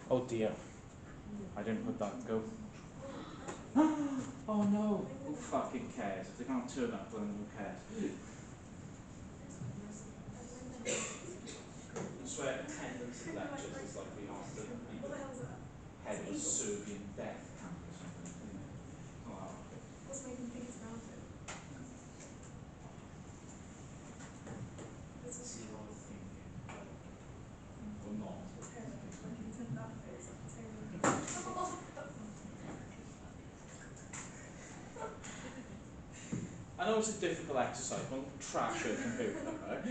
Oh dear, I didn't put that go. Oh no, who fucking cares? If they can't turn up, then who cares? I swear attendance at lectures is like being asked to be the head of a Serbian death camp or something, isn't it? Oh, What's made them think it's about it? zero thinking. Or not. Like you said that face, I can say I know it's a difficult exercise, don't trash a computer, right?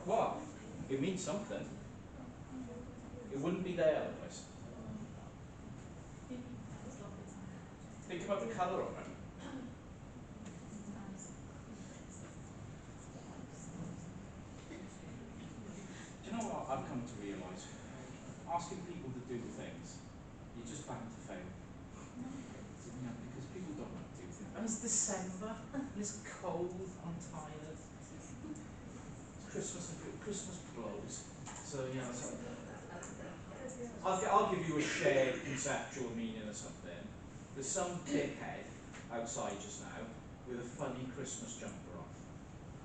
What? It means something. It wouldn't be there otherwise. Think about the colour of it. Do you know what I've come to realise? Asking people to do things, you're just bound to fail. You know, because people don't want to do things. And it's December, and it's cold, I'm tired. It's Christmas blows. So, you know, I'll give you a shared conceptual meaning or something. There's some dickhead outside just now with a funny Christmas jumper on.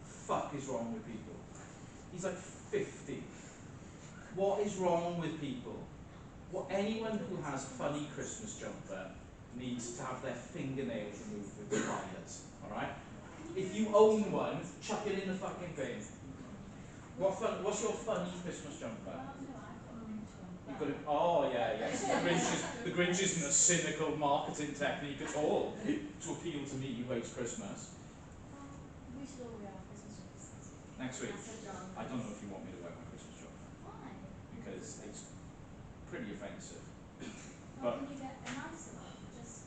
Fuck is wrong with people? He's like 50. What is wrong with people? Well, anyone who has funny Christmas jumper needs to have their fingernails removed with pliers, alright? If you own one, chuck it in the fucking bin. What's your funny Christmas jumper? You've got it. Oh yeah, yes. The Grinch isn't a cynical marketing technique at all to appeal to me who hates Christmas. Next week. I don't know if you want me to wear my Christmas jumper. Why? Because it's pretty offensive. Well, can you get a nicer one? Just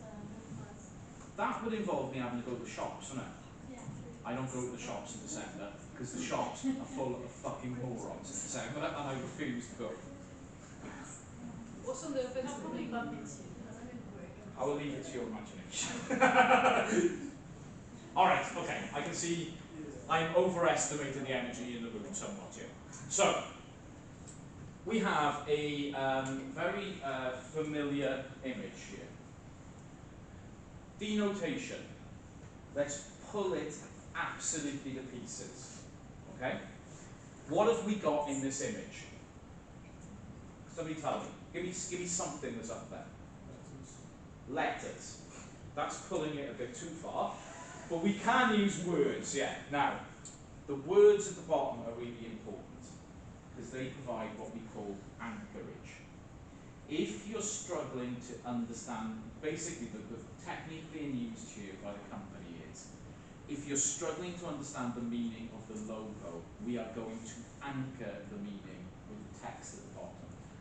that would involve me having to go to the shops, wouldn't it? yeah. I don't go to the shops in December because the shops are full of fucking morons in December, and I refuse to go. What's on the offensive? I will leave it to your imagination. Alright, okay, I can see I'm overestimating the energy in the room somewhat here. So, we have a very familiar image here. Denotation. Let's pull it absolutely to pieces. Okay? What have we got in this image? Somebody tell me. Give me something that's up there. Letters. That's pulling it a bit too far. But we can use words, yeah. Now, the words at the bottom are really important because they provide what we call anchorage. If you're struggling to understand, basically the technique being used here by the company is, if you're struggling to understand the meaning of the logo, we are going to anchor the meaning with the text at the bottom.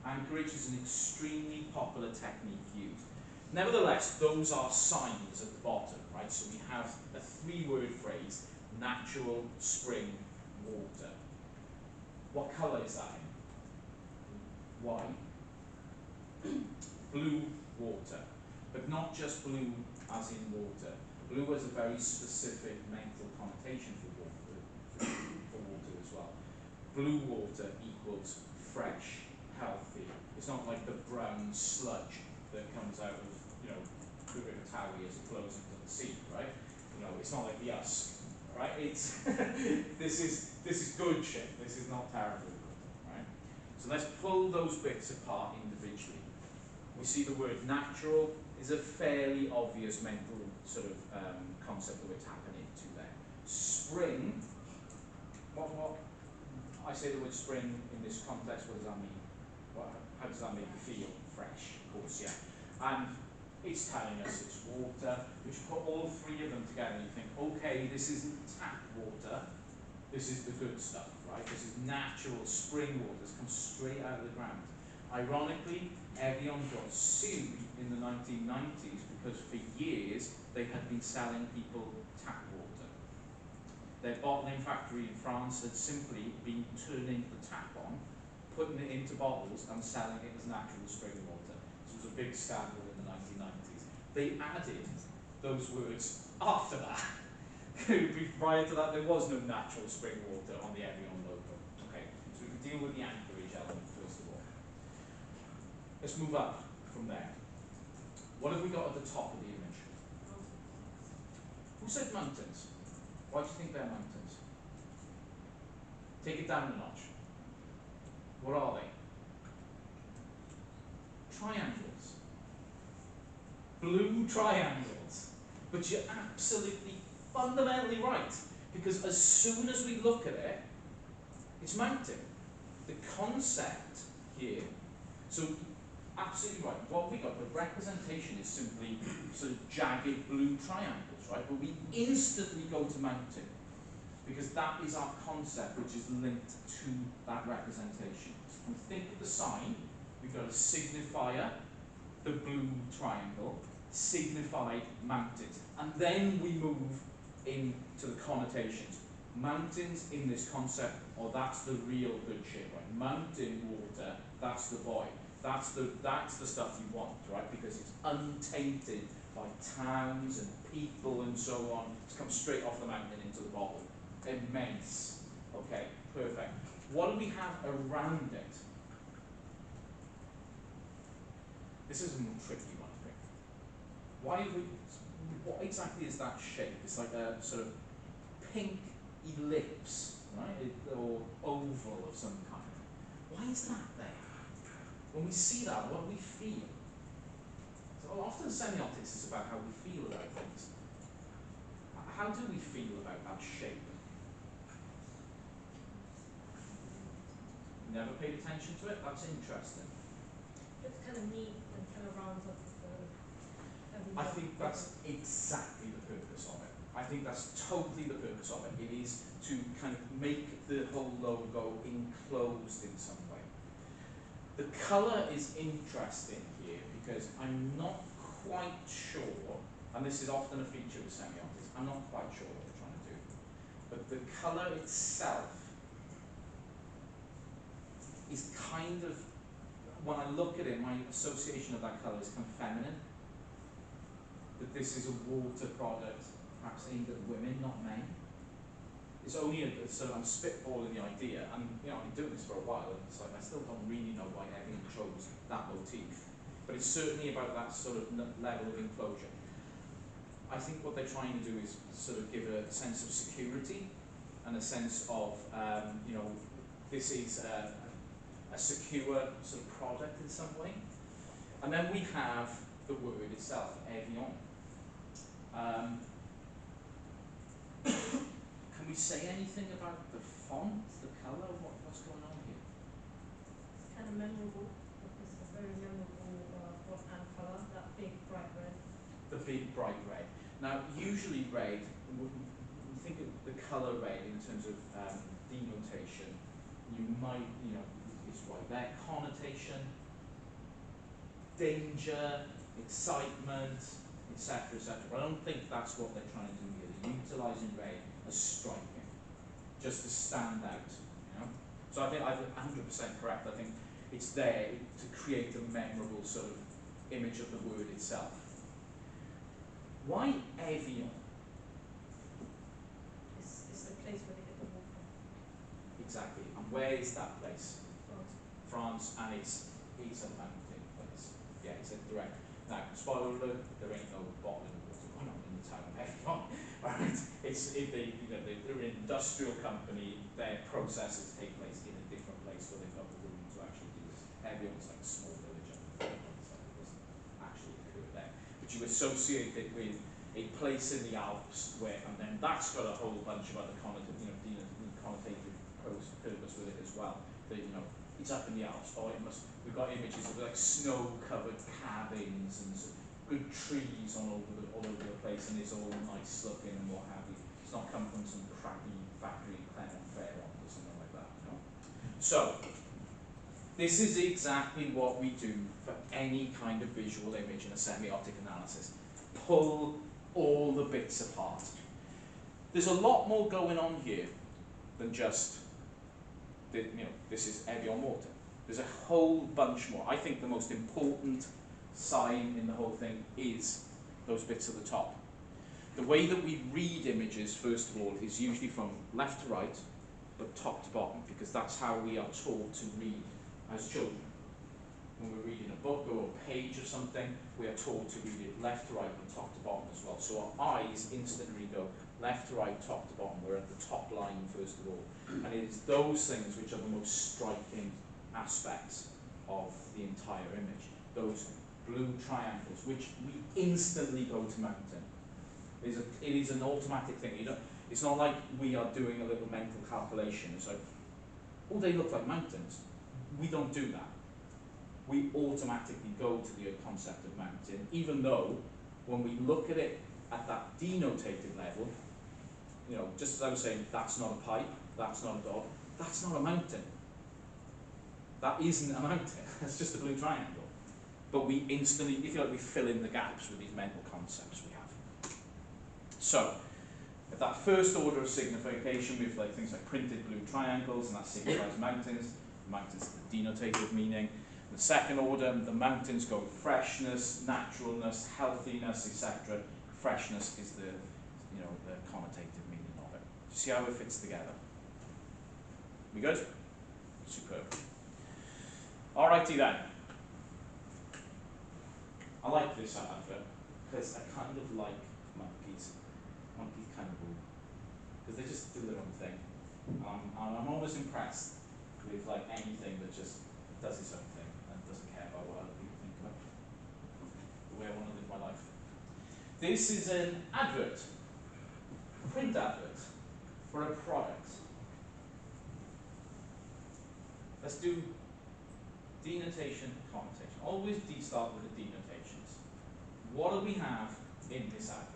Anchorage is an extremely popular technique used. Nevertheless, those are signs at the bottom, right? So we have a 3-word phrase, natural spring water. What colour is that in? White. Blue water. But not just blue as in water. Blue has a very specific mental connotation for water as well. Blue water equals fresh, healthy. It's not like the brown sludge that comes out of, you know, the River Towie as it flows into the sea, right? You know, it's not like the Usk, right? It's this is good shit. This is not terrible, right? So let's pull those bits apart individually. We see the word natural is a fairly obvious mental sort of concept that we're tapping into there. Spring, what? I say the word spring in this context, what does that mean? How does that make you feel? Fresh, of course, yeah. And it's telling us it's water, which you put all 3 of them together and you think, okay, this isn't tap water, this is the good stuff, right? This is natural spring water, this comes straight out of the ground. Ironically, Evian got sued in the 1990s because for years they had been selling people tap water. Their bottling factory in France had simply been turning the tap on, putting it into bottles and selling it as natural spring water. This was a big scandal in the 1990s. They added those words after that. Prior to that, there was no natural spring water on the Evian logo. Okay, so we can deal with the anchorage element first of all. Let's move up from there. What have we got at the top of the image? Who said mountains? Why do you think they're mountains? Take it down a notch. What are they? Triangles. Blue triangles. But you're absolutely fundamentally right, because as soon as we look at it, it's mountain. The concept here, so absolutely right. What we got, the representation is simply sort of jagged blue triangles, right? But we instantly go to mountain, because that is our concept which is linked to that representation. And think of the sign, we've got a signifier, the blue triangle, signified mountains. And then we move into the connotations. Mountains in this concept, or that's the real good shit, right? Mountain water, that's the boy. That's the stuff you want, right? Because it's untainted by towns and people and so on. It's come straight off the mountain into the bottle. Immense. Okay, perfect. What do we have around it? This is a more tricky one, I think. Why have we, what exactly is that shape? It's like a sort of pink ellipse, right? Or oval of some kind. Why is that there? When we see that, what do we feel? So often semiotics is about how we feel about things. How do we feel about that shape? Never paid attention to it? That's interesting. It's kind of neat and kind of rounds up I think that's exactly the purpose of it. I think that's totally the purpose of it. It is to kind of make the whole logo enclosed in some way. The colour is interesting here because I'm not quite sure, and this is often a feature with semiotics, I'm not quite sure what they're trying to do. But the colour itself is kind of, when I look at it, my association of that colour is kind of feminine. That this is a water product, perhaps aimed at women, not men. It's only a sort of, I'm spitballing the idea, and I've been doing this for a while, and it's like I still don't really know why everyone chose that motif. But it's certainly about that sort of level of enclosure. I think what they're trying to do is sort of give a sense of security and a sense of, this is a secure sort of product in some way. And then we have the word itself, Evian. Can we say anything about the font, the colour, what's going on here? It's kind of memorable. It's a very memorable font and colour, that big bright red. The big bright red. Now, usually red, we think of the colour red in terms of denotation. You might, it's right there. Connotation, danger, excitement, etc., etc. But I don't think that's what they're trying to do here. They're utilising red as striking, just to stand out. So I think I'm 100% correct. I think it's there to create a memorable sort of image of the word itself. Why Evian? It's the place where they get the water. Exactly. And where is that place? France. France, and it's a mountain place. Yeah, it's a direct. Now, spoiler alert, there ain't no bottling water going on in the town of Evian. Alright? They're an industrial company, their processes take place in a different place where they've got the room to actually do this. Evian's like a small village up in Finland, so it doesn't actually occur there. But you associate it with a place in the Alps where, and then that's got a whole bunch of other connotative purpose with it as well. That it's up in the Alps. Oh, we've got images of like snow-covered cabins and good trees all over the place, and it's all nice looking and what have you. It's not come from some crappy factory in Clermont-Ferrand or something like that. So this is exactly what we do for any kind of visual image in a semiotic analysis. Pull all the bits apart. There's a lot more going on here than just, this is heavy or mortar. There's a whole bunch more. I think the most important sign in the whole thing is those bits at the top. The way that we read images, first of all, is usually from left to right, but top to bottom, because that's how we are taught to read as children. When we're reading a book or a page or something, we are taught to read it left to right and top to bottom as well. So our eyes instantly go left to right, top to bottom. We're at the top line first of all. And it is those things which are the most striking aspects of the entire image. Those blue triangles, which we instantly go to mountain. It is an automatic thing. It's not like we are doing a little mental calculation. It's like, oh, they look like mountains. We don't do that. We automatically go to the concept of mountain, even though when we look at it at that denotated level, just as I was saying, that's not a pipe, that's not a dog, that's not a mountain. That isn't a mountain, that's just a blue triangle. But we instantly, if you like, we fill in the gaps with these mental concepts we have. So, at that first order of signification, we have things like printed blue triangles, and that signifies mountains. Mountains are the denotative meaning. The second order, the mountains go with freshness, naturalness, healthiness, etc. Freshness is the connotative meaning of it. Do you see how it fits together? We good? Superb. Alrighty then. I like this advert because I kind of like monkeys. Monkeys kind of cool because they just do their own thing. I'm always impressed with anything that just does its own thing and doesn't care about what other people think about the way I want to live my life. This is an advert, a print advert for a product. Let's do denotation, connotation. Always start with the denotations. What do we have in this advert?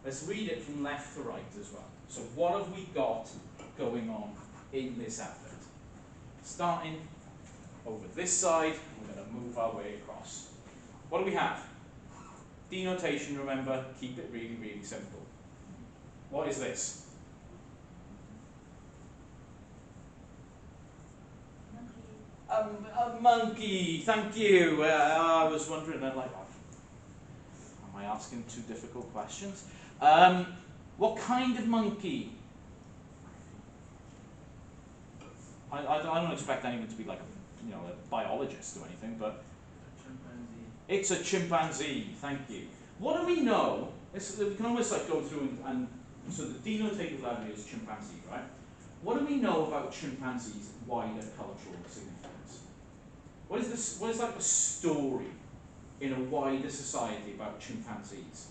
Let's read it from left to right as well. So what have we got going on in this advert? Starting over this side, we're going to move our way across. What do we have? Denotation, remember, keep it really, really simple. What is this? A monkey, thank you. I was wondering, am I asking too difficult questions? What kind of monkey? I don't expect anyone to be a biologist or anything, but it's a chimpanzee. Thank you. What do we know? We can almost go through and so the denotative level is chimpanzee, right? What do we know about chimpanzees' wider cultural significance? What is this? What is the story in a wider society about chimpanzees,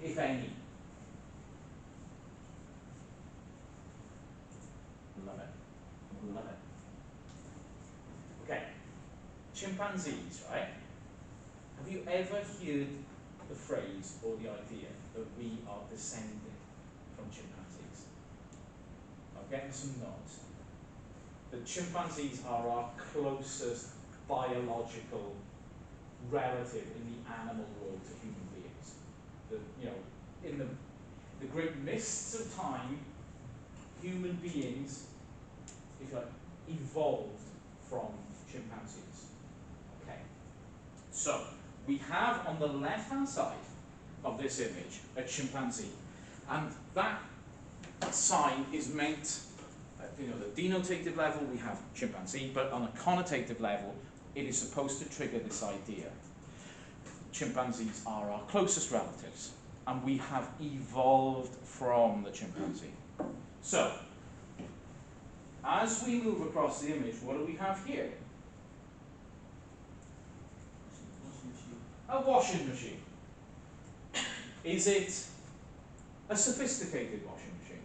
if any? Love it. Love it. Okay. Chimpanzees, right? Have you ever heard the phrase or the idea that we are descended from chimpanzees? I'm getting some nods. The chimpanzees are our closest biological relative in the animal world to human beings. In the great mists of time, human beings, if you like, evolved from chimpanzees. Okay. So we have on the left-hand side of this image a chimpanzee, and that sign is meant. The denotative level we have chimpanzee, but on a connotative level, it is supposed to trigger this idea. Chimpanzees are our closest relatives, and we have evolved from the chimpanzee. So, as we move across the image, what do we have here? A washing machine. Is it a sophisticated washing machine?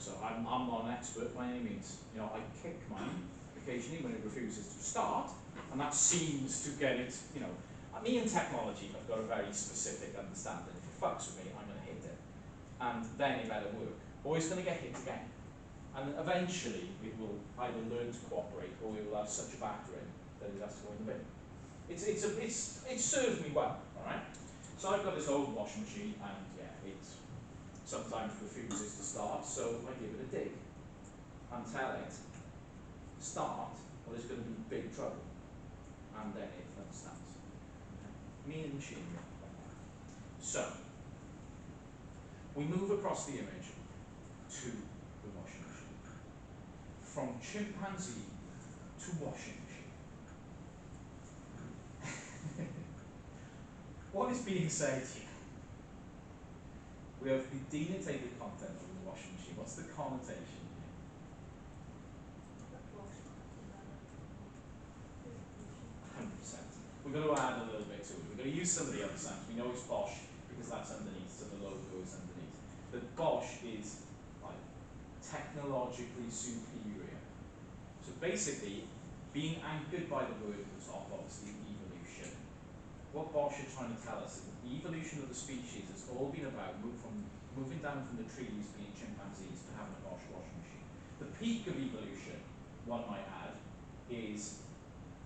So I'm not an expert by any means. I kick mine occasionally when it refuses to start, and that seems to get it. Me and technology have got a very specific understanding. If it fucks with me, I'm going to hit it, and then it better work. or it's going to get hit again. And eventually it will either learn to cooperate or it will have such a battering that it has to go in the bin. It served me well, alright? So I've got this old washing machine and yeah, it sometimes refuses to start, so I give it a dig and tell it, start, or there's going to be big trouble. And then it understands. Me and machine like that. So, we move across the image to the washing machine. From chimpanzee to washing machine. What is being said here? We have the denotated content of the washing machine. What's the connotation here? That wash developed evolution. 100%. We're going to add a little bit to it. We're going to use some of the other sounds. We know it's Bosch because that's underneath, so the logo is underneath. But Bosch is like technologically superior. So basically, being anchored by the word at the top, obviously evolution. What Bosch are trying to tell us is that the evolution of the species has all been about moving down from the trees, being chimpanzees, to having a Bosch washing machine. The peak of evolution, one might add, is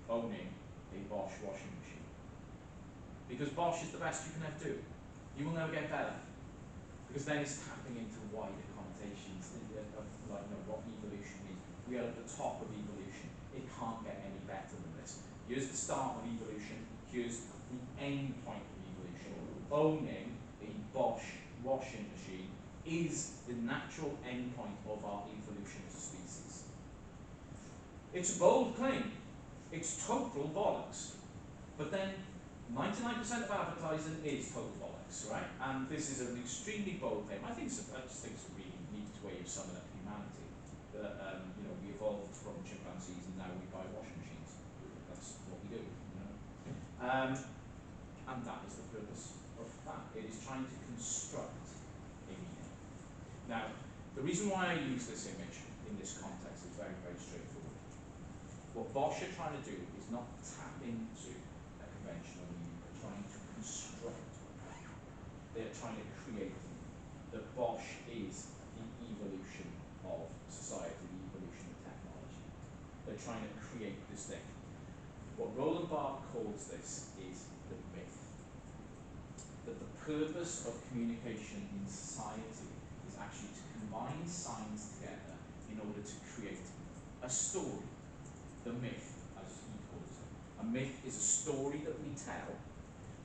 owning a Bosch washing machine. Because Bosch is the best you can ever do. You will never get better. Because then it's tapping into wider connotations of like, what evolution means. We are at the top of evolution. It can't get any better than this. Here's the start of evolution. Here's the end point of evolution. Owning a Bosch washing machine is the natural end point of our evolution as a species. It's a bold claim. It's total bollocks. But then 99% of advertising is total bollocks, right? And this is an extremely bold claim. I just think it's a really neat way of summing up humanity. That we evolved from chimpanzees and now we buy washing machines. That's what we do, and that is the purpose of that. It is trying to construct a meaning. Now, the reason why I use this image in this context is very, very straightforward. What Bosch are trying to do is not tap into a conventional meaning, they're trying to construct one. They're trying to create one. That Bosch is the evolution of society, the evolution of technology. They're trying to create this thing. What Roland Barthes calls this is the myth. That the purpose of communication in society is actually to combine signs together in order to create a story. The myth, as he calls it. A myth is a story that we tell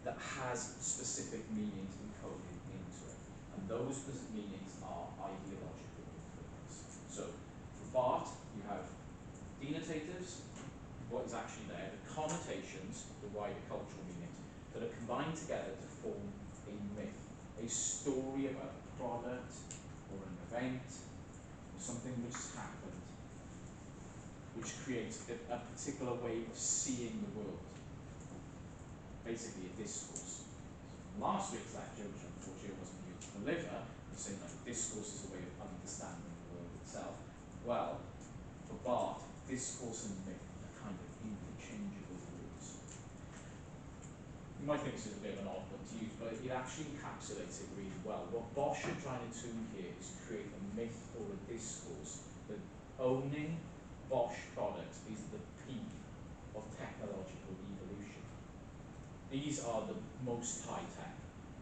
that has specific meanings encoded into it. And those meanings are ideological in purpose. So, for Barthes, you have denotatives, what is actually there, the connotations, the wider cultural meanings, that are combined together to form a myth, a story about a product or an event or something which has happened, which creates a particular way of seeing the world. Basically a discourse. Last week's lecture, which unfortunately I wasn't able to deliver, was saying like discourse is a way of understanding the world itself. Well, for Barthes, discourse and myth are kind of interchangeable words. You might think this is a bit of an odd one to use, but it actually encapsulates it really well. What Bosch are trying to do here is create a myth or a discourse that owning Bosch products is the peak of technological evolution. These are the most high-tech,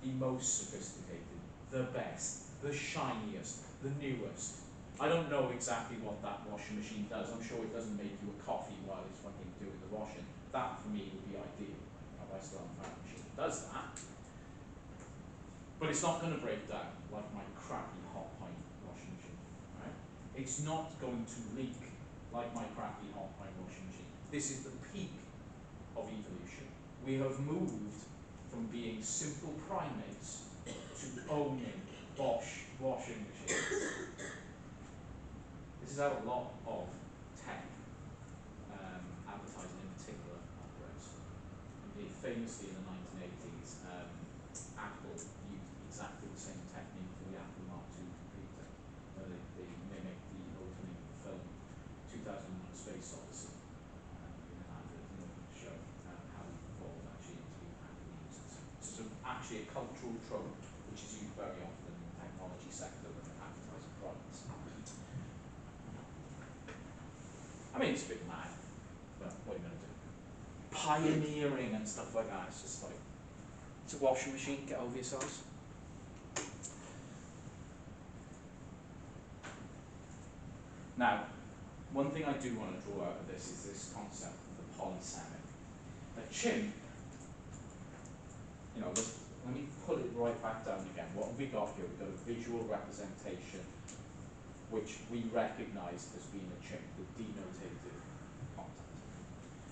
the most sophisticated, the best, the shiniest, the newest. I don't know exactly what that washing machine does. I'm sure it doesn't make you a coffee while it's fucking doing the washing. That, for me, would be ideal. I still haven't found a machine that does that. But it's not going to break down like my crappy hot pint washing machine. Right? It's not going to leak like my crappy hot pint washing machine. This is the peak of evolution. We have moved from being simple primates to owning Bosch washing machines. This is how a lot of tech advertising in particular operates. Famously in the 1980s, Apple used exactly the same technique for the Apple Mark II computer. They mimicked the opening of the film 2001: Space Odyssey in an advert in order to show how we've evolved actually into Apple users. So actually a cultural trope which is used very often in the technology sector when they're advertising products. I mean, it's a bit mad, but what are you going to do? Pioneering and stuff like that. It's just like, it's a washing machine, get over yourselves. Now, one thing I do want to draw out of this is this concept of the polysemic. A chimp, you know, let me pull it right back down again. What have we got here? We've got a visual representation which we recognise as being a chimp, the denotative content.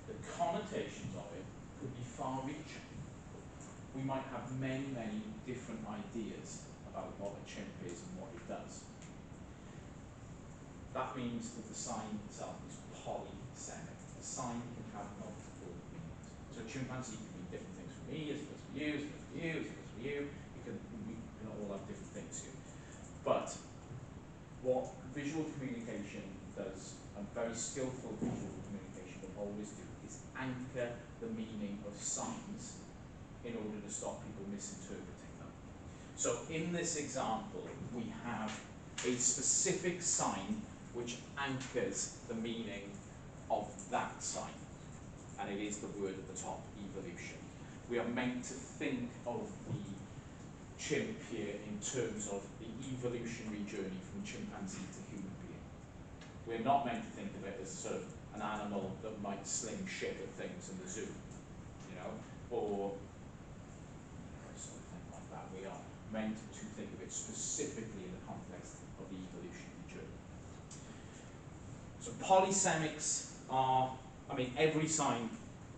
The connotations of it could be far-reaching. We might have many, many different ideas about what a chimp is and what it does. That means that the sign itself is polysemic. A sign can have multiple meanings. So a chimpanzee can mean different things for me, as opposed to you, as opposed to you, as opposed to you. We can all have different things here. But what visual communication does, and very skillful visual communication will always do, is anchor the meaning of signs in order to stop people misinterpreting them. So in this example, we have a specific sign which anchors the meaning of that sign. And it is the word at the top, evolution. We are meant to think of the chimp here in terms of the evolutionary journey from chimpanzee to human being. We're not meant to think of it as sort of an animal that might sling shit at things in the zoo, you know, or something like that. We are meant to think of it specifically in the context of the evolutionary journey. So polysemics are, I mean, every sign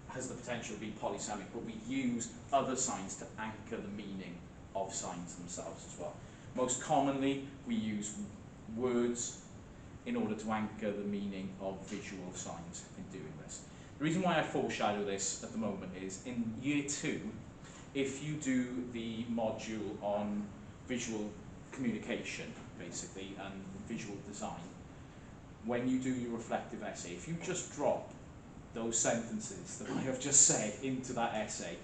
has the potential to be polysemic, but we use other signs to anchor the meaning of signs themselves as well. Most commonly, we use words in order to anchor the meaning of visual signs in doing this. The reason why I foreshadow this at the moment is in year 2, if you do the module on visual communication, basically, and visual design, when you do your reflective essay, if you just drop those sentences that I have just said into that essay,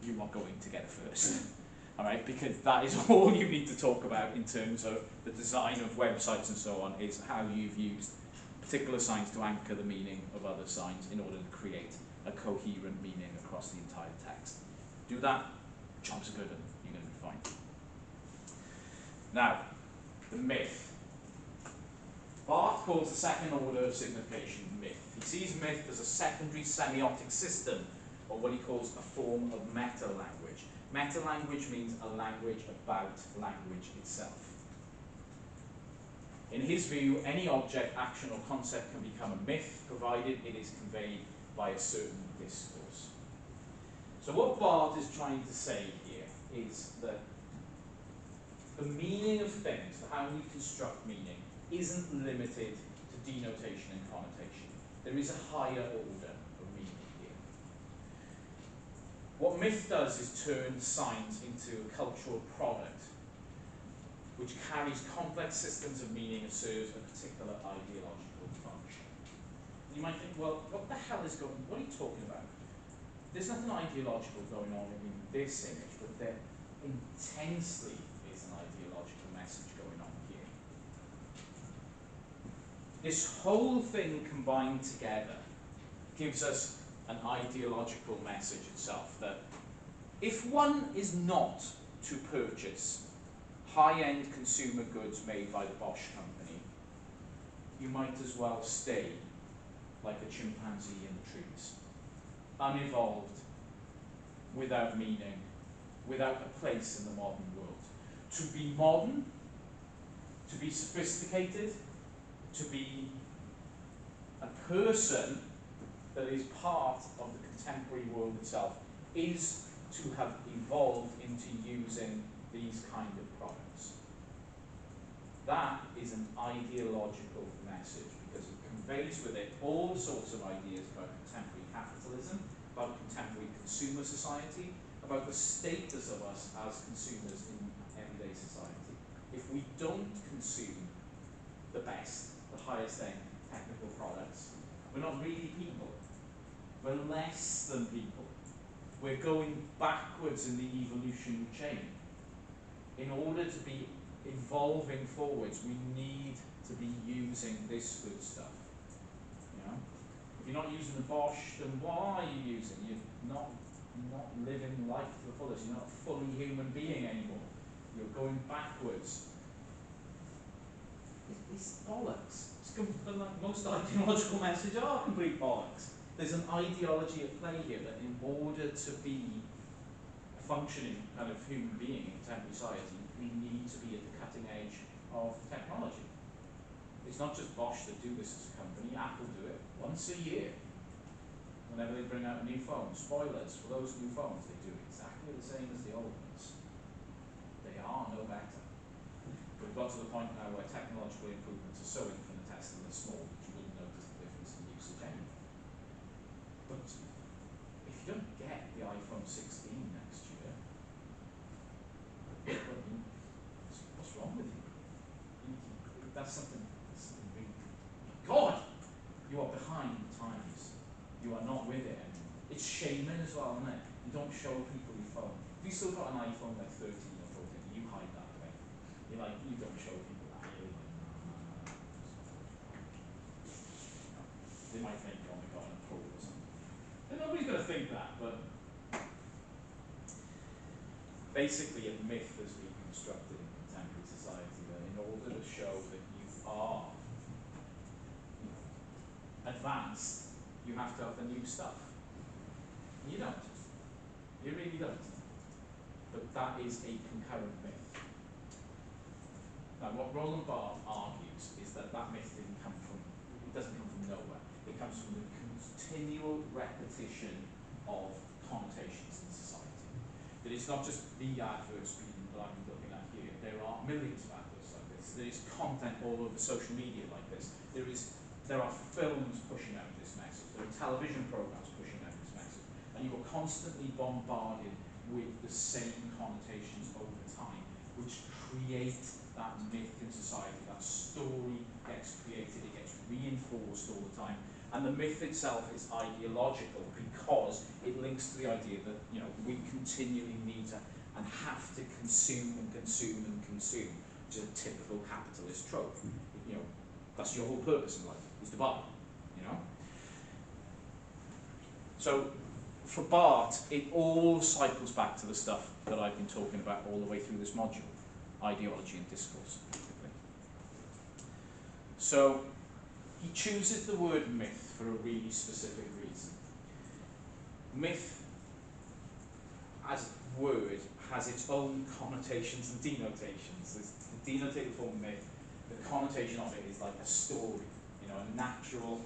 you are going to get a first. All right, because that is all you need to talk about in terms of the design of websites and so on, is how you've used particular signs to anchor the meaning of other signs in order to create a coherent meaning across the entire text. Do that, chance are good and you're going to be fine. Now, the myth. Barth calls the second order of signification myth. He sees myth as a secondary semiotic system, or what he calls a form of meta-language. Meta-language means a language about language itself. In his view, any object, action, or concept can become a myth, provided it is conveyed by a certain discourse. So what Barth is trying to say here is that the meaning of things, how we construct meaning, isn't limited to denotation and connotation. There is a higher order of meaning here. What myth does is turn signs into a cultural product which carries complex systems of meaning and serves a particular ideological function. You might think, well, what the hell is going on? What are you talking about? There's nothing ideological going on in this image, but there intensely is an ideological message going on here. This whole thing combined together gives us an ideological message itself, that if one is not to purchase high-end consumer goods made by the Bosch company, you might as well stay like a chimpanzee in the trees, unevolved, without meaning, without a place in the modern world. To be modern, to be sophisticated, to be a person that is part of the contemporary world itself, is to have evolved into using these kind of products. That is an ideological message, because it conveys with it all sorts of ideas about contemporary capitalism, about contemporary consumer society, about the status of us as consumers in everyday society. If we don't consume the best, the highest end technical products, we're not really people. We're less than people. We're going backwards in the evolutionary chain. In order to be evolving forwards, we need to be using this good stuff. You know? you're not using the Bosch, then what are you using? You're not living life to the fullest. You're not a fully human being anymore. You're going backwards. It's bollocks. Like most ideological messages are complete bollocks. There's an ideology at play here that in order to be a functioning kind of human being in contemporary society, we need to be at the cutting edge of technology. It's not just Bosch that do this as a company. Apple do it once a year. Whenever they bring out a new phone, spoilers for those new phones, they do exactly the same as the old ones. They are no better. We've got to the point now where technological improvements are so infinitesimal and small that you wouldn't notice the difference in usage anyway. But if you don't get the iPhone 16 next year, what's wrong with you? That's something really, God, you are behind the times. You are not with it anymore. It's shaming as well, isn't it? You don't show people your phone. If you still got an iPhone like 13 or 14, you hide that away. You're like, you don't show people that. You're like, nah. They might think, oh my God, I'm cool or something. And nobody's going to think that, but basically a myth has been constructed in contemporary society that in order to show that you are advanced, you have to have the new stuff. You don't. You really don't. But that is a concurrent myth. Now, what Roland Barthes argues is that that myth it doesn't come from nowhere. It comes from the continual repetition of connotations in society. That it's not just the adverts that I'm looking at here. There are millions of adverts like this. There is content all over social media like this. There are films pushing out this message. There are television programs pushing out this message. And you are constantly bombarded with the same connotations over time, which create that myth in society. That story gets created, it gets reinforced all the time. And the myth itself is ideological because it links to the idea that we continually need to and have to consume and consume and consume, which is a typical capitalist trope. That's your whole purpose in life, is to buy. So for Barthes, it all cycles back to the stuff that I've been talking about all the way through this module, ideology and discourse. So he chooses the word myth for a really specific reason. Myth, as a word, has its own connotations and denotations. There's the denotated form of myth, the connotation of it is like a story, a natural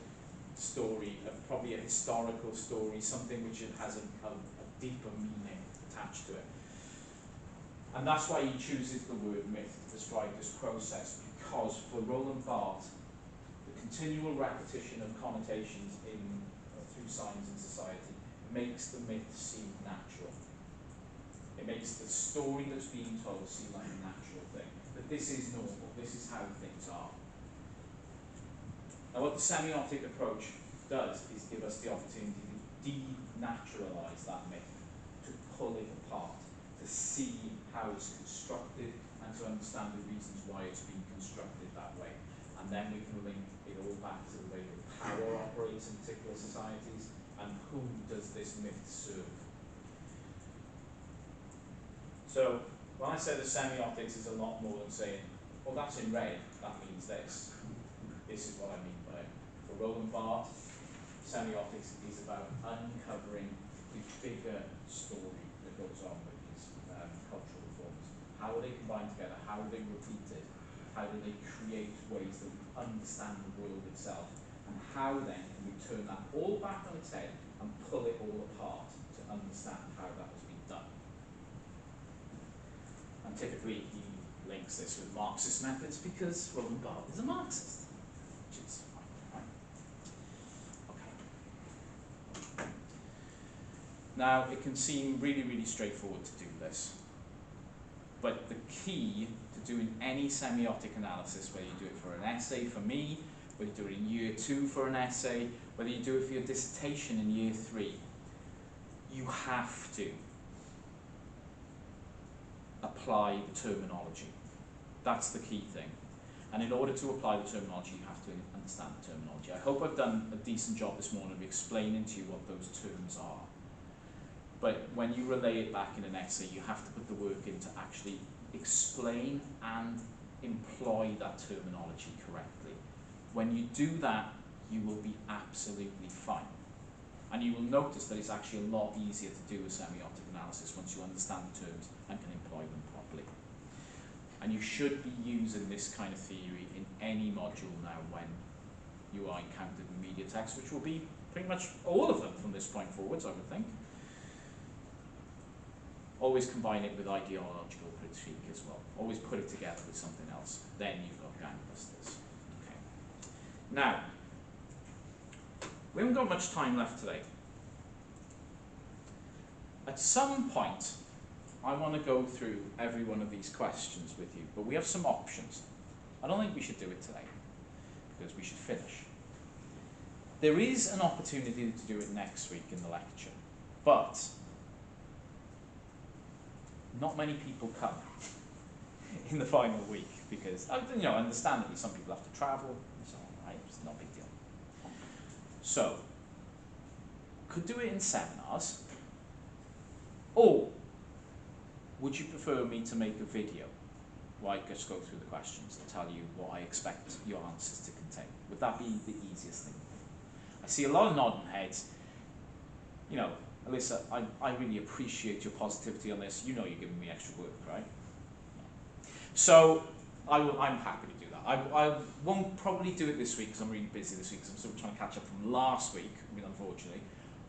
story, probably a historical story, something which has a deeper meaning attached to it. And that's why he chooses the word myth to describe this process, because for Roland Barthes, the continual repetition of connotations through signs in society makes the myth seem natural. It makes the story that's being told seem like a natural thing. That this is normal, this is how things are. Now what the semiotic approach does is give us the opportunity to denaturalize that myth, to pull it apart, to see how it's constructed and to understand the reasons why it's been constructed that way. And then we can link it all back to the way that power operates in particular societies and who does this myth serve. So when I say the semiotics is a lot more than saying, well that's in red, that means this. This is what I mean by it. For Roland Barthes, semiotics is about uncovering the bigger story that goes on with these cultural forms. How are they combined together? How are they repeated? How do they create ways that we understand the world itself? And how then can we turn that all back on its head and pull it all apart to understand how that has been done? And typically he links this with Marxist methods because Roland Barthes is a Marxist. Which is fine. Okay. Now, it can seem really, really straightforward to do this. But the key to doing any semiotic analysis, whether you do it for an essay for me, whether you do it in year 2 for an essay, whether you do it for your dissertation in year 3, you have to apply the terminology. That's the key thing. And in order to apply the terminology, you have to understand the terminology. I hope I've done a decent job this morning of explaining to you what those terms are. But when you relay it back in an essay, you have to put the work in to actually explain and employ that terminology correctly. When you do that, you will be absolutely fine. And you will notice that it's actually a lot easier to do a semiotic analysis once you understand the terms and can employ them properly. And you should be using this kind of theory in any module now when you are encountered in media text, which will be pretty much all of them from this point forwards, I would think. Always combine it with ideological critique as well. Always put it together with something else. Then you've got gangbusters. Okay. Now, we haven't got much time left today. At some point, I want to go through every one of these questions with you, but we have some options. I don't think we should do it today, because we should finish. There is an opportunity to do it next week in the lecture, but not many people come in the final week, because, you know, understandably, some people have to travel, and so on, right? It's not a big deal. So, could do it in seminars, or would you prefer me to make a video where I just go through the questions and tell you what I expect your answers to contain? Would that be the easiest thing? I see a lot of nodding heads. You know, Alyssa, I really appreciate your positivity on this. You know you're giving me extra work, right? So, I'm happy to do that. I won't probably do it this week because I'm really busy this week, because I'm still trying to catch up from last week, I mean, unfortunately.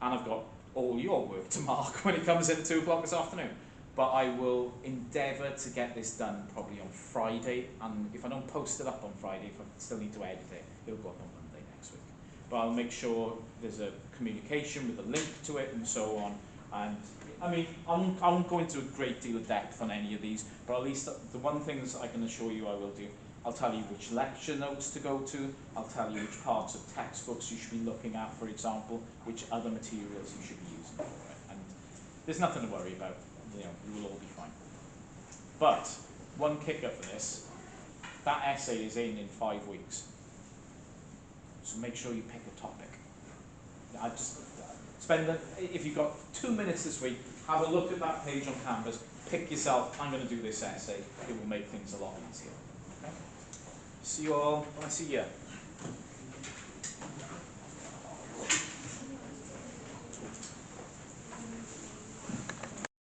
And I've got all your work to mark when it comes in at 2 o'clock this afternoon. But I will endeavour to get this done probably on Friday, and if I don't post it up on Friday, if I still need to edit it, it'll go up on Monday next week. But I'll make sure there's a communication with a link to it and so on. And I mean, I won't go into a great deal of depth on any of these, but at least the one things I can assure you I will do, I'll tell you which lecture notes to go to, I'll tell you which parts of textbooks you should be looking at, for example, which other materials you should be using for it. And there's nothing to worry about. You know, you will all be fine. But one kicker for this, that essay is in 5 weeks. So make sure you pick a topic. I just if you've got 2 minutes this week, have a look at that page on Canvas, pick yourself, I'm going to do this essay. It will make things a lot easier. Okay? See you all when I see you.